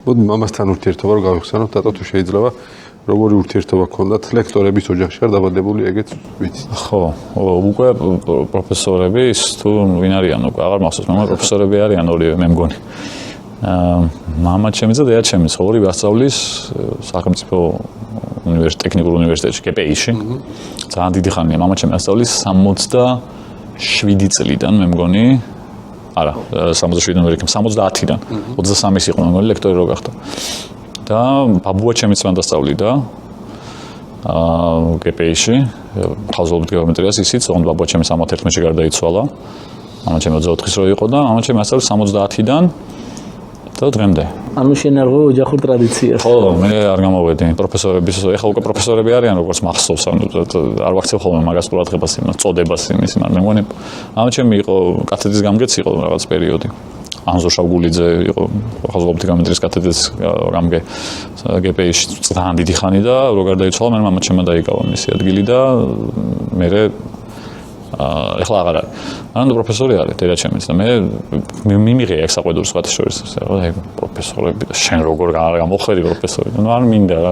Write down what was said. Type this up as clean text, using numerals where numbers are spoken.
მოდი მამასთან ურთიერთობა რო გავიხსენოთ, დატო თუ შეიძლება როგორი ურთიერთობა გქონდათ ლექტორების ოჯახში არ დაბადებული ეგეც ვიცით. ხო, უკვე პროფესორები ის თუ ვინ არიან უკვე აღარ მახსოვს, მაგრამ პროფესორები არიან ორივე მე მგონი. მამა ჩემი და დედა ჩემი ორივე ასწავლის სახელმწიფო ტექნიკურ უნივერსიტეტში კპი-ში. ძალიან დიდი ხანია მამა ჩემი ასწავლის 67 წლიდან მე მგონი. არა, 67-დან ვერ იქნება, 70-დან. 23-ის იყო მე მგონი ლექტორი რო გახდა. და ბაბუა ჩემიც მან დასწავლიდა კპი-ში, ხაზოვით გეომეტრიას ისიც, ოღონდ ბაბუა ჩემი 61-ში გარდაიცვალა. მამა ჩემი 24-ის რო იყო და მამა ჩემი ასწავლის 70-დან და დღემდე. ანუ შენარღო ოჯახურ ტრადიციას. ხო, მე არ გამოვედი პროფესორების, ეხლა უკვე პროფესორები არიან, როგორც მახსოვს, ანუ არ ვაქცევ ხოლმე მაგას ყურადღებას იმას, წოდებას იმის, მაგრამ მე მგონი მამა ჩემი იყო კათედრის გამგეც იყო რაღაც პერიოდი. ანზო შავგულიძე იყო ხაზოვით გეომეტრიის კათედრის გამგე კპი-ში ძალიან დიდი ხანი და რო გარდაიცვალა, მე მამა ჩემმა დაიკავა მისი ადგილი და მე ეხლა აღარ არის. ანუ პროფესორი არის დედა ჩემიც და მე მიმიღია ეგ საყვედური სხვათა შორის. ეგ პროფესორები და შენ როგორ გამოხვედი პროფესორი? ნუ არ მინდა რა.